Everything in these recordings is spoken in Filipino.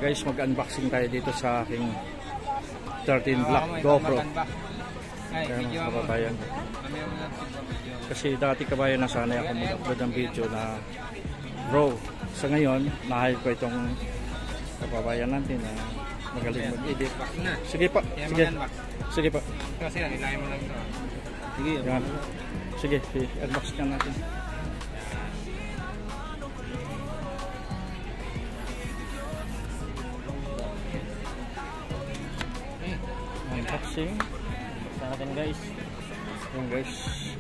Guys, mag-unboxing tayo dito sa aking 13 Black GoPro. Ayan, kababayan. Kasi dati kabayan nasanay ako mag-upload ng video na bro. Sa ngayon, nahayag ko itong kababayan natin na magaling mag-edit. Sige pa. Sige. Sige pa. Kasi ilayin mo lang ito. Sige. Yan. Sige, unbox ka natin. Unboxing Sa atin guys. yung guys,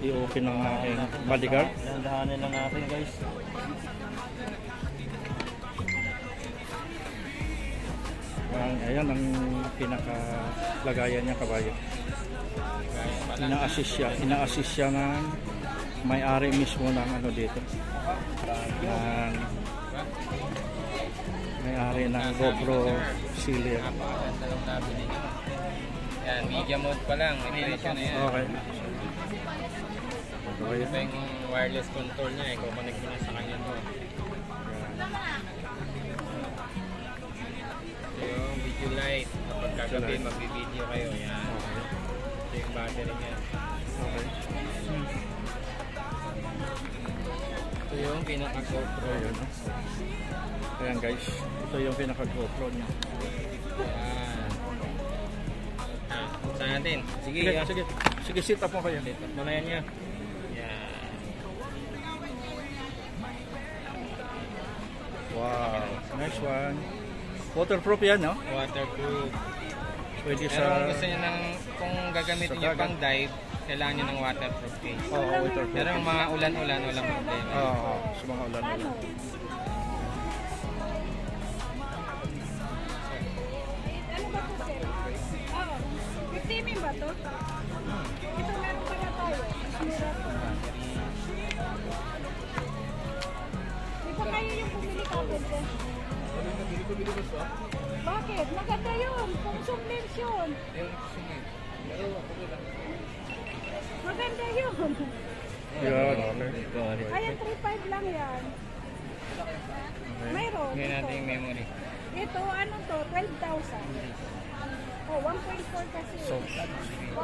i-open ng aking bodyguard. Dahan-dahanin lang natin guys. Ayan ang pinakalagayan niya kabayo. Ina-assist siya ng may-ari mismo ng ano dito. May-ari ng GoPro Silver. Yan, media mode pa lang. Ito na yan. Okay. Ito yung wireless control niya. I-connect mo na sa kanya to. Ito yung video light. Kapag kagabi, mag-video kayo. Yan. Ito yung battery niya. Okay. Ito yung pinaka-GoPro. Ayan guys, ito yung pinaka-GoPro niya. Yan. Sa natin. Sige, sige, sit up mo kayo. Sit up mo na yan niya. Yan. Wow, nice one. Waterproof yan, no? Waterproof. Pwede Pero kung gusto nyo kung gagamitin nyo pang dive, kailangan nyo ng waterproof case. Oo, waterproof. Pero yung mga ulan-ulan, walang problema. Oo, sa mga ulan-ulan. Ba to? Ito meron pala tayo. Mura to. Di ba kayo yung pumili kapit eh? Bakit? Maganda yun. Kung sumlens yun. Maganda yun. Yan, okay. Ayan, 3.5 lang yan. Mayroon. Ngayon natin yung memory. Ito, ano to? 12,000. Oh, 1.4 kasi. So, 1.4.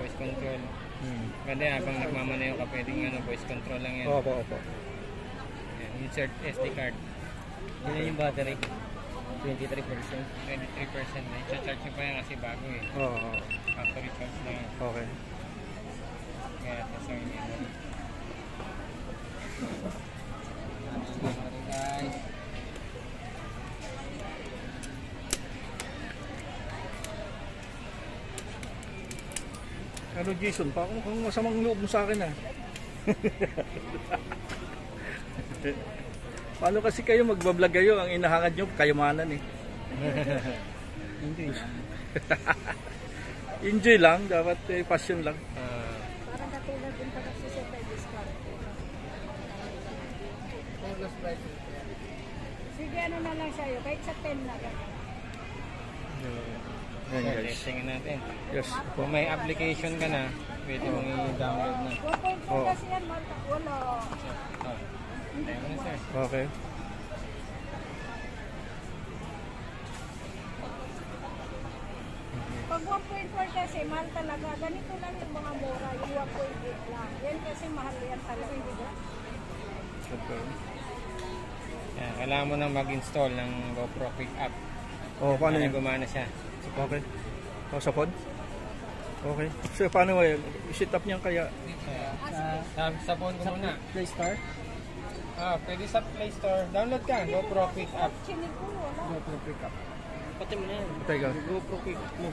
Voice control. Ganda yan, habang nagmamaneho ka, pwedeng voice control lang yan. opo. Yan, insert SD card. Yan yung battery. 23%. 23%. I-charge nyo pa yan kasi bago eh. Oo. Factory charge na yan. Okay. Kaya ito sa inyo. Guys. Ano Jason, pa kung masamang loob mo sa akin ah. Paano kasi kayo magbablog kayo, ang inahangad nyo, kayamanan eh. Enjoy lang. Enjoy lang, dapat passion lang. Parang katulad din pala sa discount. Sige, ano na lang sa'yo, kahit sa 10 na lang. Ayan guys. Testingin natin. Yes. Kung may application ka na, pwede mong i-download na. 1.4 kasi yan, wala. Tayo mo na sir. Okay. Pag 1.4 kasi, mahal talaga. Ganito lang yung mga mura, yung 1.8 lang. Yan kasi mahal yan talaga. Yan, kailangan mo nang mag-install ng GoPro Quick App. Oh, paano Para yun? gumana siya. Okay. Oh, sa phone? Okay. So, paano mo yun? I-set up niyan kaya? Sa phone ko muna. Play Store? Pwede sa Play Store. Download ka, GoPro Quick App. Chinig ko, wala. GoPro Pick Up. Pati mo na yan. Teka. GoPro Quick App mo.